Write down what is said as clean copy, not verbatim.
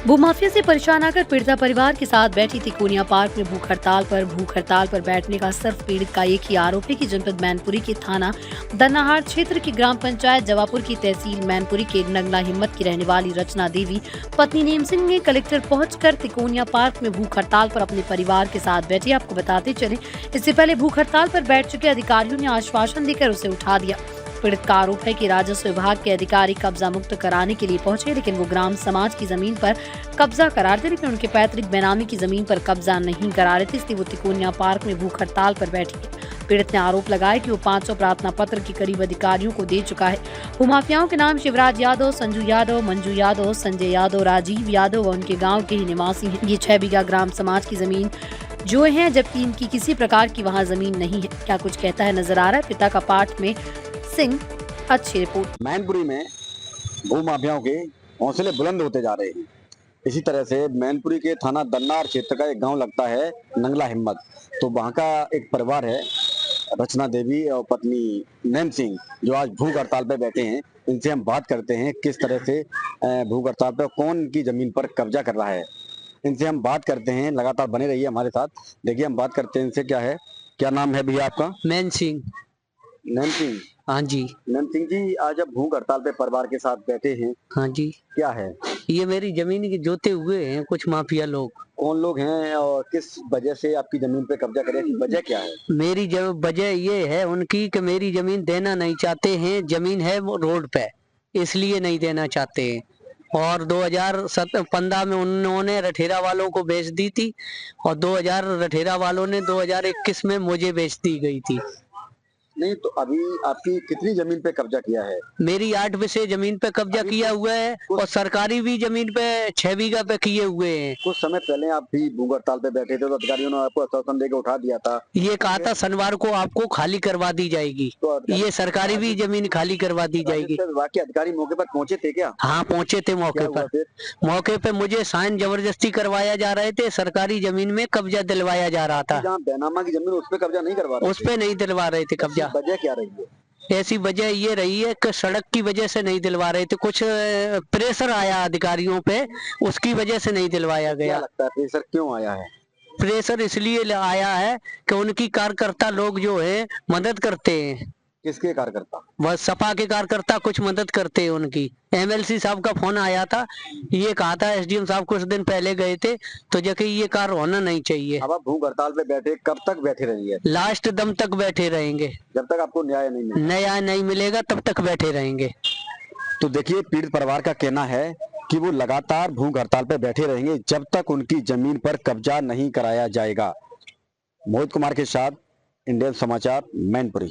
भूमाफिया से परेशान आकर पीड़िता परिवार के साथ बैठी तिकोनिया पार्क में भूख हड़ताल पर बैठने का सिर्फ पीड़ित का एक ही आरोप है कि जनपद मैनपुरी के थाना दन्नाहार क्षेत्र की ग्राम पंचायत जवापुर की तहसील मैनपुरी के नंगला हिम्मत की रहने वाली रचना देवी पत्नी नेम सिंह ने कलेक्टर पहुंचकर तिकोनिया पार्क में भूख हड़ताल पर अपने परिवार के साथ बैठी। आपको बताते चले, इससे पहले भूख हड़ताल पर बैठ चुके अधिकारियों ने आश्वासन देकर उसे उठा दिया। पीड़ित का आरोप है कि राजस्व विभाग के अधिकारी कब्जा मुक्त कराने के लिए पहुंचे, लेकिन वो ग्राम समाज की जमीन पर कब्जा करा रहे थे, लेकिन उनके पैतृक बेनामी की जमीन पर कब्जा नहीं करा रहे थे, इसलिए वो तिकोनिया पार्क में भूख हड़ताल पर बैठी है। पीड़ित ने आरोप लगाया कि वो 500 प्रार्थना पत्र के करीब अधिकारियों को दे चुका है। भूमाफियाओं के नाम शिवराज यादव, संजू यादव, मंजू यादव, संजय यादव, राजीव यादव व उनके गाँव के ही निवासी हैं। ये 6 बीघा ग्राम समाज की जमीन जो है, जबकि इनकी किसी प्रकार की वहाँ जमीन नहीं है। क्या कुछ कहता है नजर आ रहा है पिता का पाठ में सिंह। अच्छी रिपोर्ट। मैनपुरी में भूमाफियाओं के हौसले बुलंद होते जा रहे हैं। इसी तरह से मैनपुरी के थाना दन्नार क्षेत्र का एक गांव लगता है नंगला हिम्मत। तो वहां का एक परिवार है, रचना देवी और पत्नी नेम सिंह, जो आज भूख हड़ताल पर बैठे हैं। इनसे हम बात करते हैं किस तरह से भूख हड़ताल पर कौन की जमीन पर कब्जा कर रहा है। इनसे हम बात करते हैं, लगातार बने रहिए हमारे साथ। देखिए हम बात करते हैं इनसे। क्या नाम है भैया आपका? मैन सिंह। नेम सिंह। हाँ जी। नेम सिंह जी, आज आप भूख हड़ताल पे परिवार के साथ बैठे हैं। हाँ जी। क्या है? ये मेरी जमीन के जोते हुए हैं कुछ माफिया लोग। कौन लोग हैं और किस वजह से आपकी जमीन पे कब्जा करे? वजह क्या है? मेरी वजह ये है उनकी कि मेरी जमीन देना नहीं चाहते हैं। जमीन है वो रोड पे, इसलिए नहीं देना चाहते हैं। और 2015 में उन्होंने रठेरा वालों को बेच दी थी, और 2000 रठेरा वालों ने 2021 में मुझे बेच दी गई थी। नहीं तो अभी आपकी कितनी जमीन पे कब्जा किया है? मेरी 8 विषय जमीन पे कब्जा किया हुआ है, और सरकारी भी जमीन पे 6 बीघा पे किए हुए हैं। कुछ समय पहले आप भी भूख हड़ताल पे बैठे थे तो अधिकारियों ने आपको आश्वासन देकर उठा दिया था। ये कहा था शनिवार को आपको खाली करवा दी जाएगी, तो ये सरकारी भी जमीन खाली करवा दी जाएगी। विभाग के अधिकारी मौके पर पहुंचे थे क्या? हाँ पहुंचे थे मौके पर। मौके पे मुझे साइन जबरदस्ती करवाया जा रहे थे, सरकारी जमीन में कब्जा दिलवाया जा रहा था। जहाँ बेनामा की जमीन उस पर कब्जा नहीं करवा रहे? उस पे नहीं दिलवा रहे थे कब्जा। वजह क्या रही है? ऐसी वजह ये रही है कि सड़क की वजह से नहीं दिलवा रहे थे, कुछ प्रेशर आया अधिकारियों पे, उसकी वजह से नहीं दिलवाया गया। क्या लगता है प्रेशर क्यों आया है? प्रेशर इसलिए आया है कि उनकी कार्यकर्ता लोग जो है मदद करते हैं। किसके कार्यकर्ता? वह सपा के कार्यकर्ता कुछ मदद करते हैं उनकी। एमएलसी साहब का फोन आया था, ये कहा था एसडीएम साहब कुछ दिन पहले गए थे, तो जबकि ये कार्य होना नहीं चाहिए। अब आप भूख हड़ताल पे बैठे, कब तक बैठे रहेंगे? लास्ट दम तक बैठे रहेंगे, जब तक आपको न्याय नहीं मिलेगा। न्याय नहीं मिलेगा तब तक बैठे रहेंगे। तो देखिए, पीड़ित परिवार का कहना है कि वो लगातार भूख हड़ताल पर बैठे रहेंगे जब तक उनकी जमीन पर कब्जा नहीं कराया जाएगा। मोहित कुमार के साथ इंडियन समाचार, मैनपुरी।